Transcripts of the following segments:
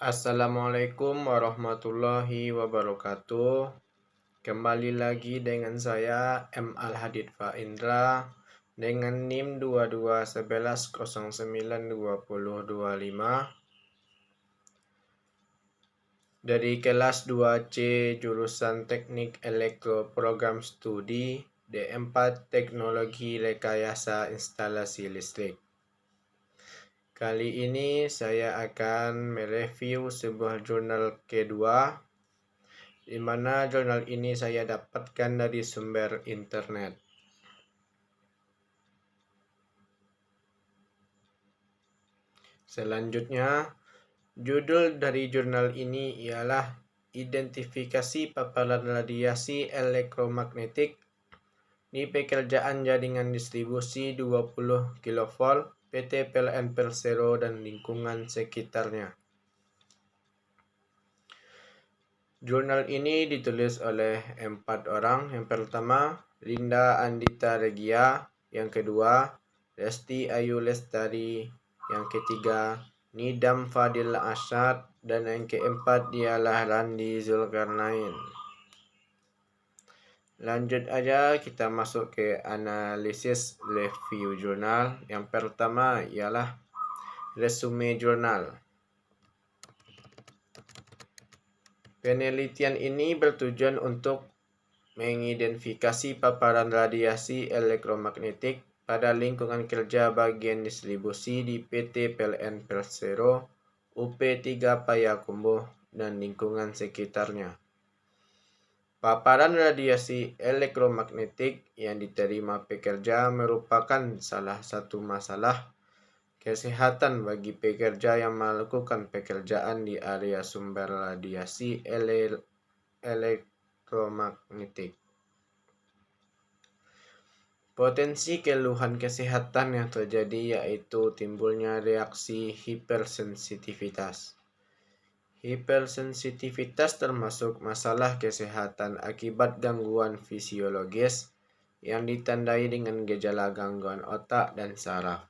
Assalamualaikum warahmatullahi wabarakatuh. Kembali lagi dengan saya M. Al-Hadid Faindra dengan NIM 2211092025 dari kelas 2C jurusan Teknik Elektro Program Studi D4 Teknologi Rekayasa Instalasi Listrik. Kali ini saya akan mereview sebuah jurnal kedua, di mana jurnal ini saya dapatkan dari sumber internet. Selanjutnya, judul dari jurnal ini ialah Identifikasi Paparan Radiasi Elektromagnetik di Pekerjaan Jaringan Distribusi 20 kV PT PLN Persero dan lingkungan sekitarnya. Jurnal ini ditulis oleh 4 orang. Yang pertama, Linda Andita Regia. Yang kedua, Resti Ayu Lestari. Yang ketiga, Nidam Fadil Asyad. Dan yang keempat ialah Randi Zulkarnain. Lanjut aja, kita masuk ke analisis review jurnal. Yang pertama ialah resume jurnal. Penelitian ini bertujuan untuk mengidentifikasi paparan radiasi elektromagnetik pada lingkungan kerja bagian distribusi di PT PLN Persero, UP3 Payakumbuh, dan lingkungan sekitarnya. Paparan radiasi elektromagnetik yang diterima pekerja merupakan salah satu masalah kesehatan bagi pekerja yang melakukan pekerjaan di area sumber radiasi elektromagnetik. Potensi keluhan kesehatan yang terjadi yaitu timbulnya reaksi hipersensitivitas. Hipersensitivitas termasuk masalah kesehatan akibat gangguan fisiologis yang ditandai dengan gejala gangguan otak dan saraf.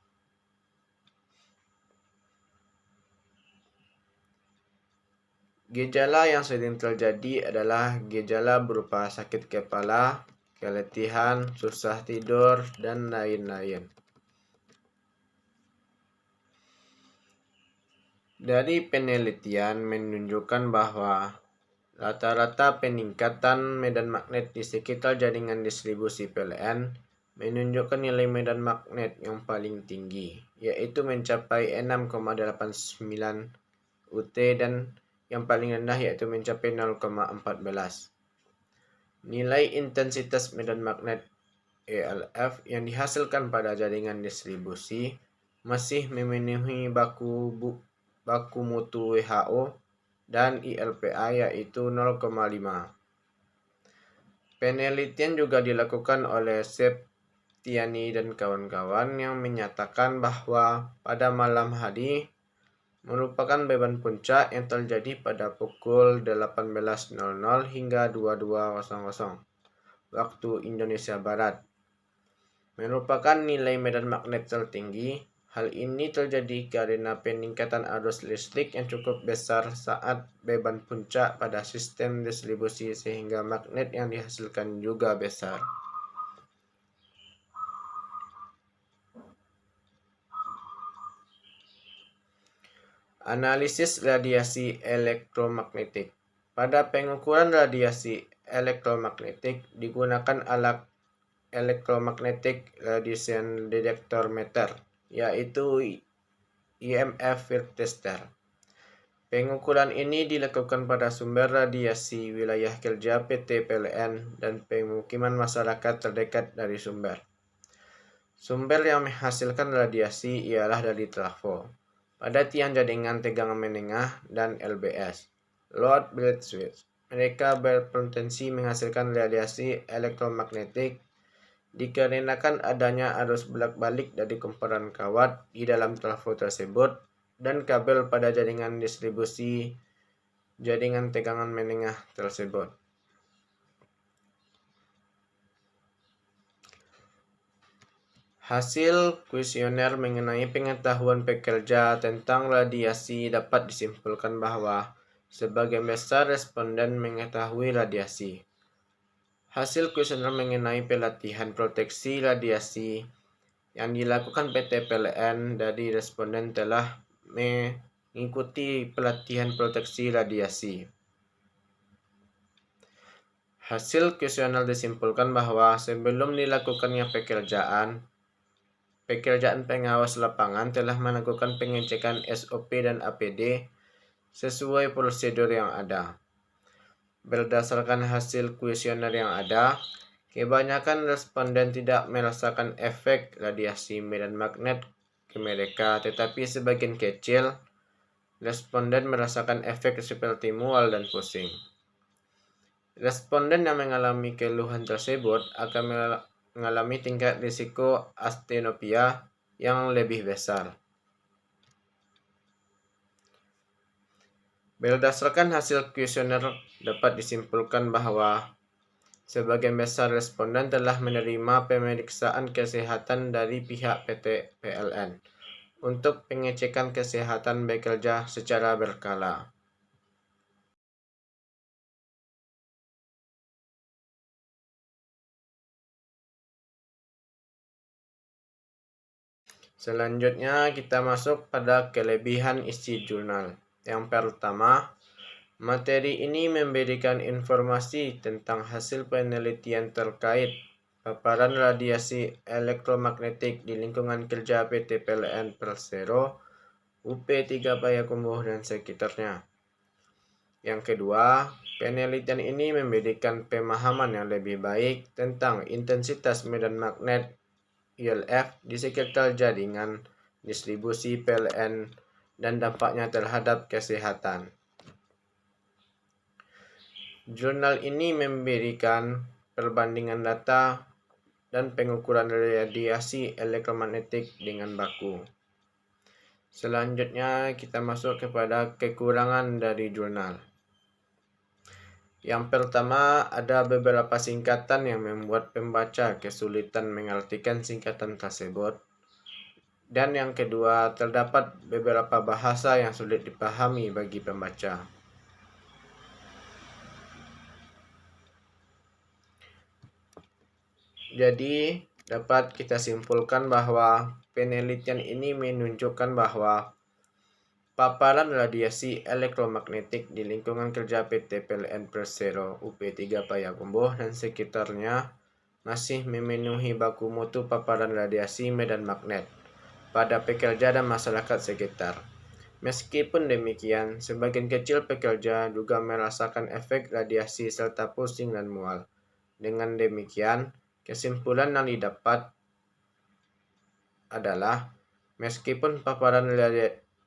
Gejala yang sering terjadi adalah gejala berupa sakit kepala, keletihan, susah tidur, dan lain-lain. Dari penelitian menunjukkan bahwa rata-rata peningkatan medan magnet di sekitar jaringan distribusi PLN menunjukkan nilai medan magnet yang paling tinggi, yaitu mencapai 6,89 UT dan yang paling rendah yaitu mencapai 0,14. Nilai intensitas medan magnet ELF yang dihasilkan pada jaringan distribusi masih memenuhi baku mutu WHO dan ILPA yaitu 0,5. Penelitian juga dilakukan oleh Septiani dan kawan-kawan yang menyatakan bahwa pada malam hari merupakan beban puncak yang terjadi pada pukul 18.00 hingga 22.00 waktu Indonesia Barat. Merupakan nilai medan magnet tertinggi. Hal ini terjadi karena peningkatan arus listrik yang cukup besar saat beban puncak pada sistem distribusi sehingga magnet yang dihasilkan juga besar. Analisis radiasi elektromagnetik. Pada pengukuran radiasi elektromagnetik digunakan alat Electromagnetic Radiation Detector Meter, yaitu EMF Field Tester. Pengukuran ini dilakukan pada sumber radiasi wilayah kerja PT PLN dan pemukiman masyarakat terdekat dari sumber. Sumber yang menghasilkan radiasi ialah dari trafo pada tiang jaringan tegangan menengah dan LBS, Load Bridge Switch. Mereka berpotensi menghasilkan radiasi elektromagnetik dikarenakan adanya arus bolak-balik dari kumparan kawat di dalam trafo tersebut dan kabel pada jaringan distribusi jaringan tegangan menengah tersebut. Hasil kuesioner mengenai pengetahuan pekerja tentang radiasi dapat disimpulkan bahwa sebagian besar responden mengetahui radiasi. Hasil kuesioner mengenai pelatihan proteksi radiasi yang dilakukan PT PLN dari responden telah mengikuti pelatihan proteksi radiasi. Hasil kuesioner disimpulkan bahwa sebelum dilakukannya pekerjaan pengawas lapangan telah melakukan pengecekan SOP dan APD sesuai prosedur yang ada. Berdasarkan hasil kuesioner yang ada, kebanyakan responden tidak merasakan efek radiasi medan magnet ke mereka, tetapi sebagian kecil responden merasakan efek seperti mual dan pusing. Responden yang mengalami keluhan tersebut akan mengalami tingkat risiko astenopia yang lebih besar. Berdasarkan hasil kuesioner dapat disimpulkan bahwa sebagian besar responden telah menerima pemeriksaan kesehatan dari pihak PT PLN untuk pengecekan kesehatan bekerja secara berkala. Selanjutnya kita masuk pada kelebihan isi jurnal. Yang pertama, materi ini memberikan informasi tentang hasil penelitian terkait paparan radiasi elektromagnetik di lingkungan kerja PT PLN Persero, UP3 Payakumbuh dan sekitarnya. Yang kedua, penelitian ini memberikan pemahaman yang lebih baik tentang intensitas medan magnet ILF di sekitar jaringan distribusi PLN dan dampaknya terhadap kesehatan. Jurnal ini memberikan perbandingan data dan pengukuran radiasi elektromagnetik dengan baku. Selanjutnya kita masuk kepada kekurangan dari jurnal. Yang pertama, ada beberapa singkatan yang membuat pembaca kesulitan mengartikan singkatan tersebut. Dan yang kedua, terdapat beberapa bahasa yang sulit dipahami bagi pembaca. Jadi, dapat kita simpulkan bahwa penelitian ini menunjukkan bahwa paparan radiasi elektromagnetik di lingkungan kerja PT PLN Persero UP3 Payakumbuh dan sekitarnya masih memenuhi baku mutu paparan radiasi medan magnet pada pekerja dan masyarakat sekitar. Meskipun demikian, sebagian kecil pekerja juga merasakan efek radiasi serta pusing dan mual. Dengan demikian, kesimpulan yang didapat adalah meskipun paparan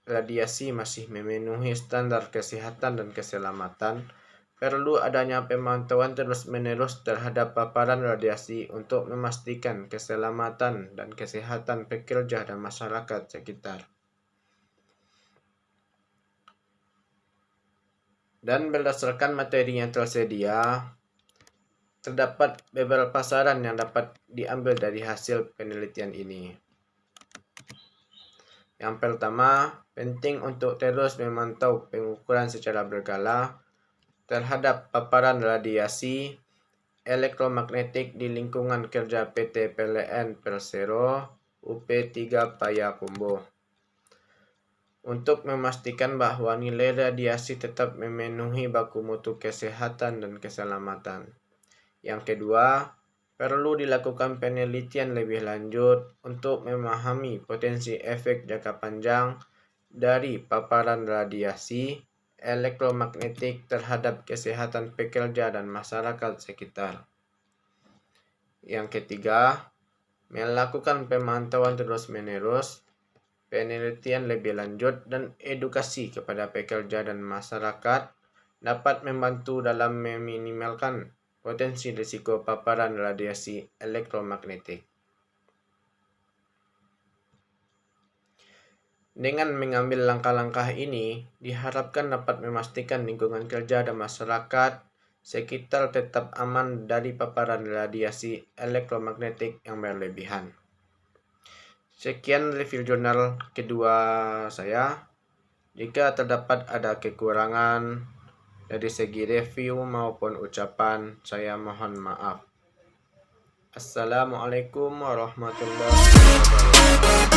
radiasi masih memenuhi standar kesehatan dan keselamatan, perlu adanya pemantauan terus-menerus terhadap paparan radiasi untuk memastikan keselamatan dan kesehatan pekerja dan masyarakat sekitar. Dan berdasarkan materi yang tersedia, terdapat beberapa saran yang dapat diambil dari hasil penelitian ini. Yang pertama, penting untuk terus memantau pengukuran secara berkala terhadap paparan radiasi elektromagnetik di lingkungan kerja PT PLN Persero UP3 Payakumbuh untuk memastikan bahwa nilai radiasi tetap memenuhi baku mutu kesehatan dan keselamatan. Yang kedua, perlu dilakukan penelitian lebih lanjut untuk memahami potensi efek jangka panjang dari paparan radiasi elektromagnetik terhadap kesehatan pekerja dan masyarakat sekitar. Yang ketiga, melakukan pemantauan terus-menerus, penelitian lebih lanjut dan edukasi kepada pekerja dan masyarakat dapat membantu dalam meminimalkan potensi risiko paparan radiasi elektromagnetik. Dengan mengambil langkah-langkah ini, diharapkan dapat memastikan lingkungan kerja dan masyarakat sekitar tetap aman dari paparan radiasi elektromagnetik yang berlebihan. Sekian review jurnal kedua saya. Jika terdapat ada kekurangan dari segi review maupun ucapan, saya mohon maaf. Assalamualaikum warahmatullahi wabarakatuh.